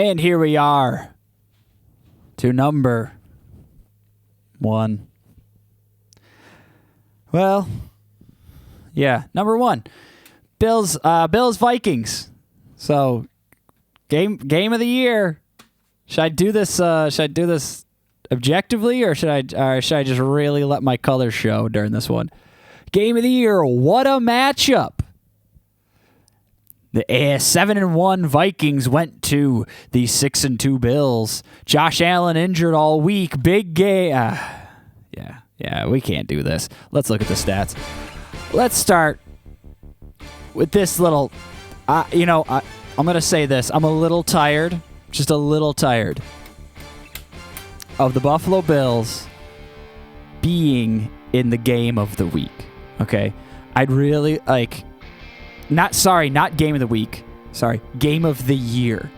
And here we are to number 1. Well, yeah, number 1. Bills Vikings. So game of the year. Should I do this objectively, or should I just really let my colors show during this one? Game of the year. What a matchup. The 7-1 Vikings went to the 6-2 Bills. Josh Allen injured all week. Big game. Yeah, we can't do this. Let's look at the stats. Let's start with this little. I'm going to say this. I'm a little tired, just a little tired, of the Buffalo Bills being in the game of the week. Okay? I'd really like. Not game of the week. Sorry, game of the year.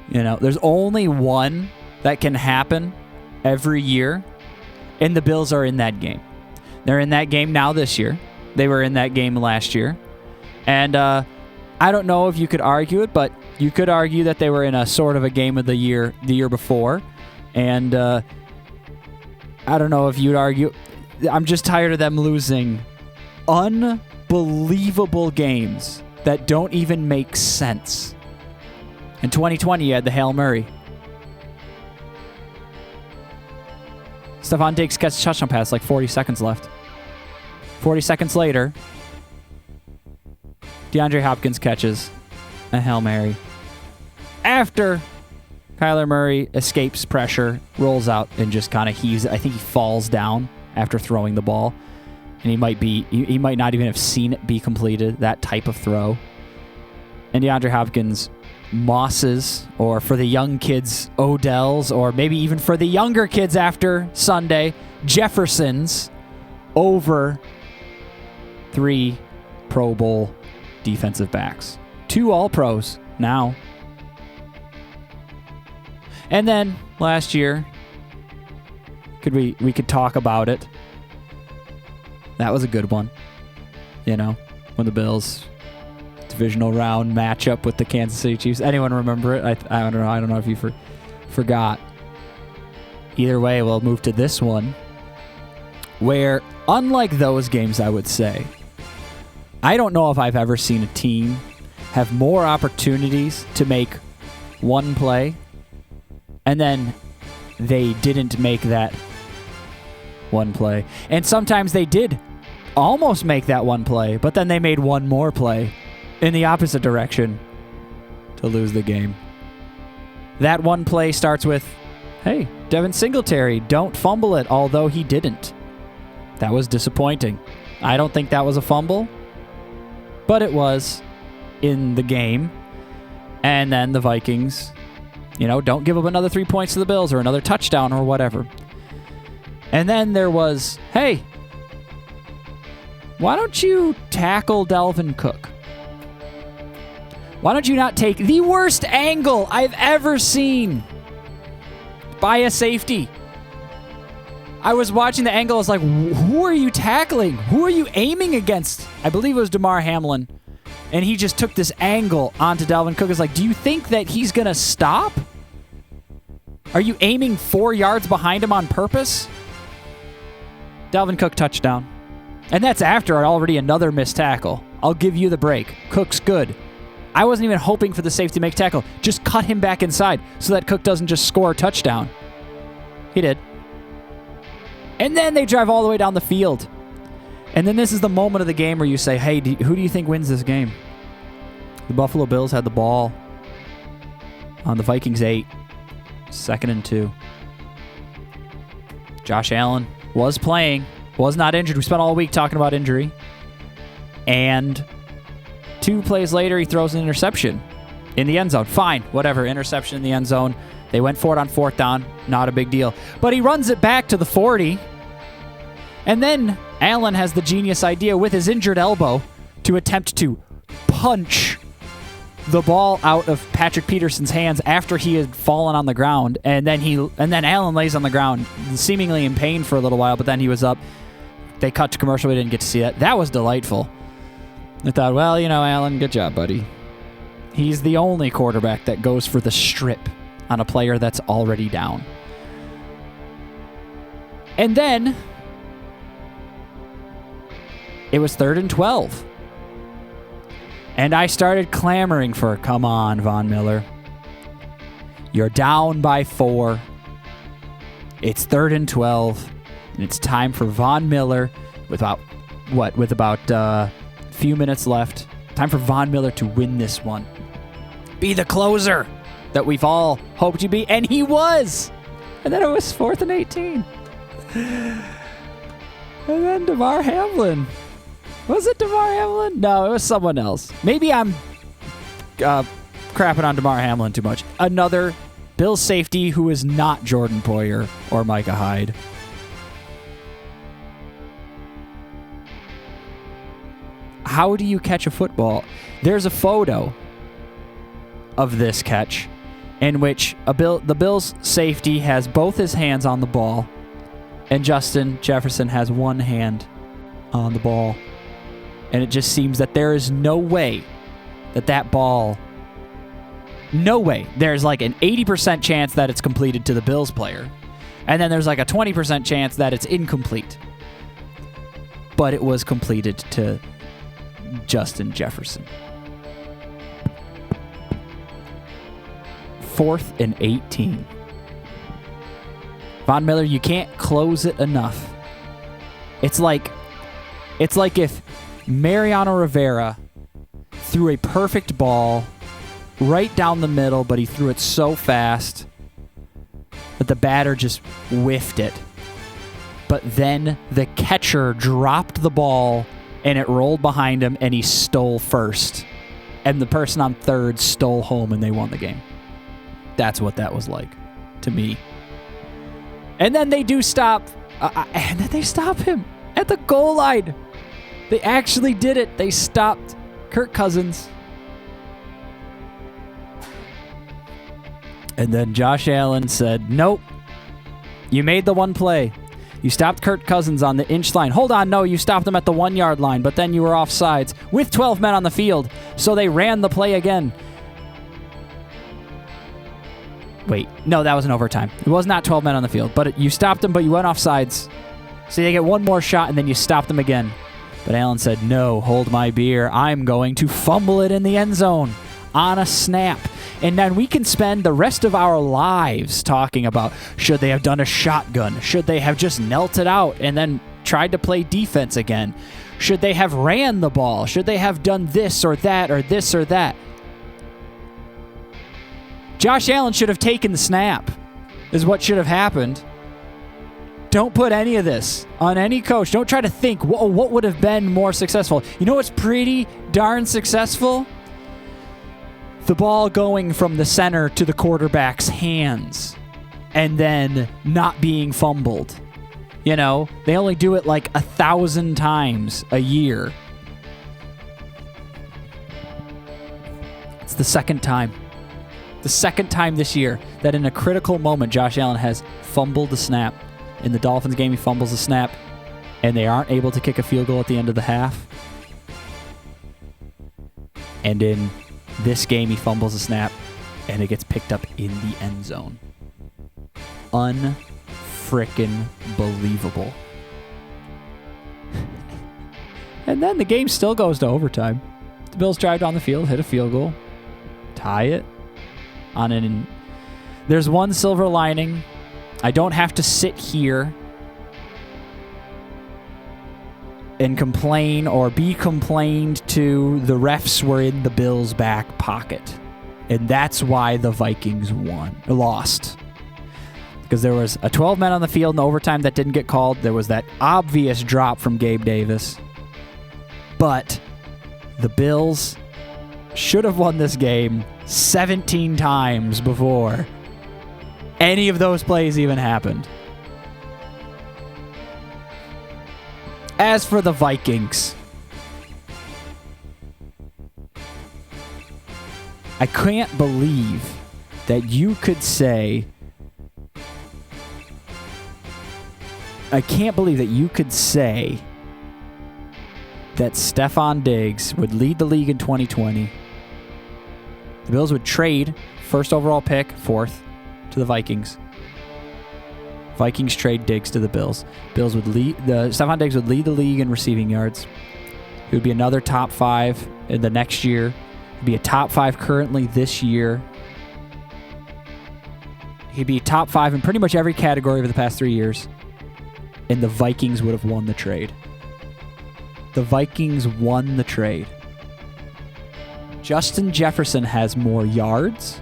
There's only one that can happen every year, and the Bills are in that game. They're in that game now this year. They were in that game last year. And I don't know if you could argue it, but you could argue that they were in a sort of a game of the year before. And I don't know if you'd argue. I'm just tired of them losing unbelievable games that don't even make sense. In 2020, you had the Hail Murray. Stephon Diggs catches a touchdown pass, like 40 seconds left. 40 seconds later, DeAndre Hopkins catches a Hail Mary. After Kyler Murray escapes pressure, rolls out, and just kind of heaves it. I think he falls down after throwing the ball. And he might not even have seen it be completed, that type of throw. And DeAndre Hopkins mosses, or for the young kids, Odells, or maybe even for the younger kids after Sunday, Jeffersons, over 3 Pro Bowl defensive backs. 2 All-Pros now. And then last year, we could talk about it. That was a good one. When the Bills divisional round matchup with the Kansas City Chiefs. Anyone remember it? I don't know. I don't know if you forgot. Either way, we'll move to this one, where, unlike those games, I would say, I don't know if I've ever seen a team have more opportunities to make one play, and then they didn't make that one play. And sometimes they did almost make that one play, but then they made one more play in the opposite direction to lose the game. That one play starts with, hey, Devin Singletary, don't fumble it, although he didn't. That was disappointing. I don't think that was a fumble, but it was in the game. And then the Vikings, don't give up another 3 points to the Bills or another touchdown or whatever. And then there was, hey, why don't you tackle Dalvin Cook? Why don't you not take the worst angle I've ever seen by a safety? I was watching the angle. I was like, who are you tackling? Who are you aiming against? I believe it was Damar Hamlin. And he just took this angle onto Dalvin Cook. It's like, do you think that he's going to stop? Are you aiming 4 yards behind him on purpose? Dalvin Cook touchdown. And that's after already another missed tackle. I'll give you the break. Cook's good. I wasn't even hoping for the safety to make tackle. Just cut him back inside so that Cook doesn't just score a touchdown. He did. And then they drive all the way down the field. And then this is the moment of the game where you say, hey, who do you think wins this game? The Buffalo Bills had the ball on the Vikings 8. 2nd and 2. Josh Allen was playing, was not injured. We spent all week talking about injury. And 2 plays later, he throws an interception in the end zone. Fine, whatever, interception in the end zone. They went for it on 4th down. Not a big deal. But he runs it back to the 40. And then Allen has the genius idea with his injured elbow to attempt to punch the ball out of Patrick Peterson's hands after he had fallen on the ground. And then Allen lays on the ground, seemingly in pain for a little while, but then he was up. They cut to commercial. We didn't get to see that. That was delightful. I thought, well, Allen, good job, buddy. He's the only quarterback that goes for the strip on a player that's already down. And then it was 3rd and 12. And I started clamoring for, come on, Von Miller. You're down by 4. It's 3rd and 12. And it's time for Von Miller with about a few minutes left. Time for Von Miller to win this one. Be the closer that we've all hoped he'd be. And he was. And then it was 4th and 18. And then DeMar Hamlin. Was it DeMar Hamlin? No, it was someone else. Maybe I'm crapping on DeMar Hamlin too much. Another Bills safety who is not Jordan Poyer or Micah Hyde. How do you catch a football? There's a photo of this catch in which the Bills safety has both his hands on the ball and Justin Jefferson has one hand on the ball. And it just seems that there is no way that ball... No way. There's like an 80% chance that it's completed to the Bills player. And then there's like a 20% chance that it's incomplete. But it was completed to Justin Jefferson. 4th and 18. Von Miller, you can't close it enough. It's like if Mariano Rivera threw a perfect ball right down the middle, but he threw it so fast that the batter just whiffed it. But then the catcher dropped the ball and it rolled behind him and he stole first. And the person on third stole home and they won the game. That's what that was like to me. And then they do stop. And then they stop him at the goal line. They actually did it. They stopped Kirk Cousins. And then Josh Allen said, nope. You made the one play. You stopped Kirk Cousins on the inch line. Hold on, no, you stopped him at the 1 yard line, but then you were offsides with 12 men on the field. So they ran the play again. Wait, no, that was an overtime. It was not 12 men on the field, but you stopped them, but you went offsides. So they get one more shot, and then you stop them again. But Allen said, no, hold my beer. I'm going to fumble it in the end zone on a snap. And then we can spend the rest of our lives talking about, should they have done a shotgun? Should they have just knelt it out and then tried to play defense again? Should they have ran the ball? Should they have done this or that or this or that? Josh Allen should have taken the snap, is what should have happened. Don't put any of this on any coach. Don't try to think, what would have been more successful? You know what's pretty darn successful? The ball going from the center to the quarterback's hands and then not being fumbled. You know, they only do it like 1,000 times a year. It's the second time. The second time this year that in a critical moment, Josh Allen has fumbled the snap. In the Dolphins game, he fumbles the snap, and they aren't able to kick a field goal at the end of the half. And in this game, he fumbles the snap, and it gets picked up in the end zone. Unfrickin' believable. And then the game still goes to overtime. The Bills drive down the field, hit a field goal, tie it. There's one silver lining. I don't have to sit here and complain or be complained to. The refs were in the Bills' back pocket. And that's why the Vikings lost. Because there was a 12 men on the field in overtime that didn't get called. There was that obvious drop from Gabe Davis. But the Bills should have won this game 17 times before any of those plays even happened. As for the Vikings, I can't believe that you could say that Stephon Diggs would lead the league in 2020. The Bills would trade first overall pick, 4th, to the Vikings. Vikings trade Diggs to the Bills. Stephon Diggs would lead the league in receiving yards. He would be another top 5 in the next year. He'd be a top 5 currently this year. He'd be top 5 in pretty much every category over the past 3 years. And the Vikings would have won the trade. The Vikings won the trade. Justin Jefferson has more yards,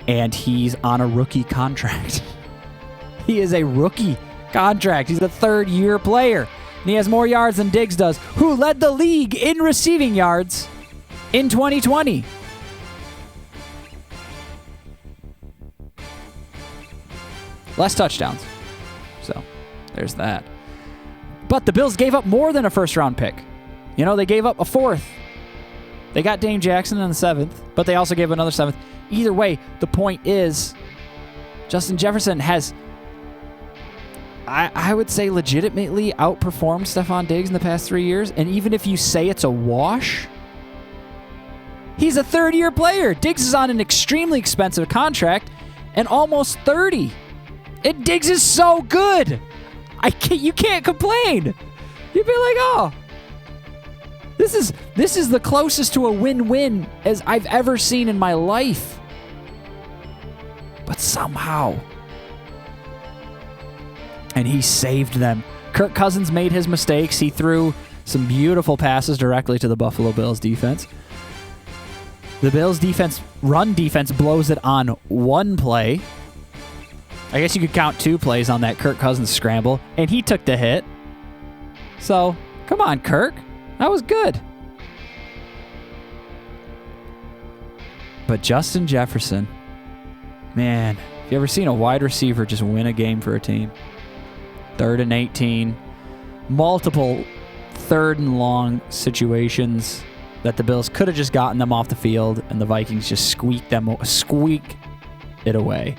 and he's on a rookie contract. He is a rookie contract. He's a third-year player, and he has more yards than Diggs does, who led the league in receiving yards in 2020. Less touchdowns. So, there's that. But the Bills gave up more than a first-round pick. You know, they gave up a 4th. They got Dame Jackson in the 7th, but they also gave another 7th. Either way, the point is, Justin Jefferson has, I would say, legitimately outperformed Stephon Diggs in the past 3 years. And even if you say it's a wash, he's a third-year player. Diggs is on an extremely expensive contract and almost 30. And Diggs is so good. You can't complain. You'd be like, oh, this is the closest to a win-win as I've ever seen in my life. But somehow, and he saved them. Kirk Cousins made his mistakes. He threw some beautiful passes directly to the Buffalo Bills defense. The Bills defense, run defense, blows it on one play. I guess you could count 2 plays on that Kirk Cousins scramble, and he took the hit. So, come on, Kirk. That was good. But Justin Jefferson, man, have you ever seen a wide receiver just win a game for a team? 3rd and 18. Multiple 3rd and long situations that the Bills could have just gotten them off the field, and the Vikings just squeak it away.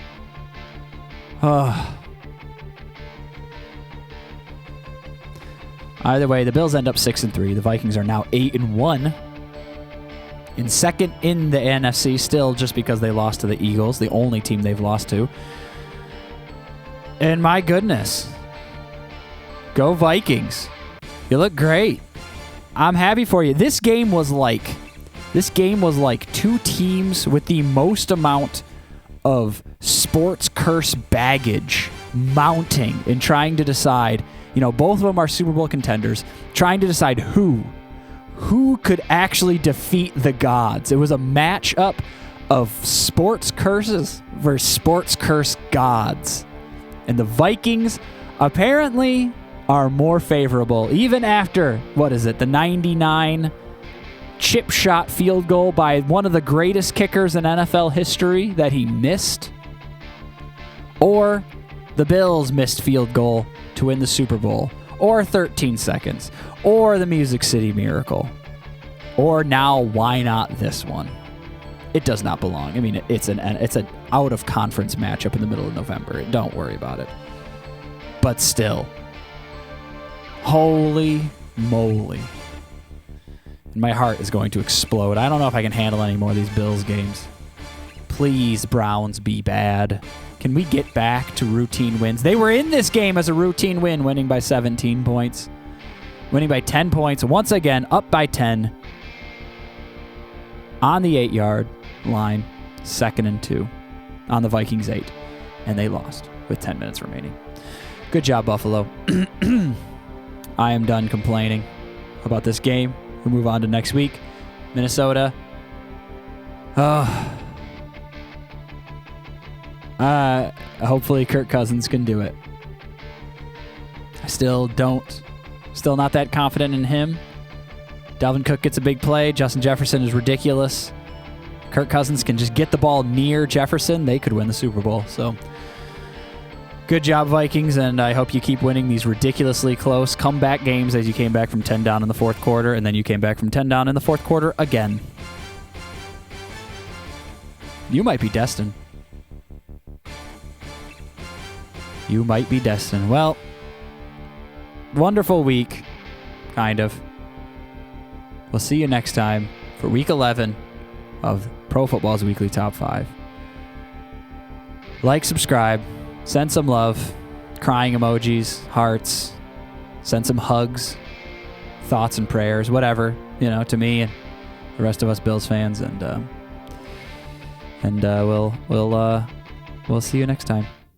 Either way, the Bills end up 6-3. The Vikings are now 8-1. In second in the NFC, still just because they lost to the Eagles, the only team they've lost to. And my goodness, go Vikings. You look great. I'm happy for you. This game was like 2 teams with the most amount of sports curse baggage mounting and trying to decide, both of them are Super Bowl contenders, trying to decide who could actually defeat the gods. It was a matchup of sports curses versus sports curse gods. And the Vikings apparently are more favorable, even after, the 99 chip shot field goal by one of the greatest kickers in NFL history that he missed, or the Bills missed field goal to win the Super Bowl, or 13 seconds, or the Music City Miracle, or now why not this one? It does not belong. I mean, it's an out of conference matchup in the middle of November. Don't worry about it. But still, holy moly. My heart is going to explode. I don't know if I can handle any more of these Bills games. Please, Browns, be bad. Can we get back to routine wins? They were in this game as a routine win, winning by 17 points. Winning by 10 points. Once again, up by 10. On the 8-yard line. 2nd and 2. On the Vikings 8. And they lost with 10 minutes remaining. Good job, Buffalo. I am done complaining about this game. We'll move on to next week. Minnesota. Hopefully Kirk Cousins can do it. I still not that confident in him. Dalvin Cook gets a big play. Justin Jefferson is ridiculous. Kirk Cousins can just get the ball near Jefferson. They could win the Super Bowl. So, good job, Vikings, and I hope you keep winning these ridiculously close comeback games as you came back from 10 down in the 4th quarter, and then you came back from 10 down in the 4th quarter again. You might be destined. You might be destined. Well, wonderful week, kind of. We'll see you next time for Week 11 of Pro Football's Weekly Top 5. Like, subscribe, send some love, crying emojis, hearts, send some hugs, thoughts and prayers, whatever, to me and the rest of us Bills fans, and we'll see you next time.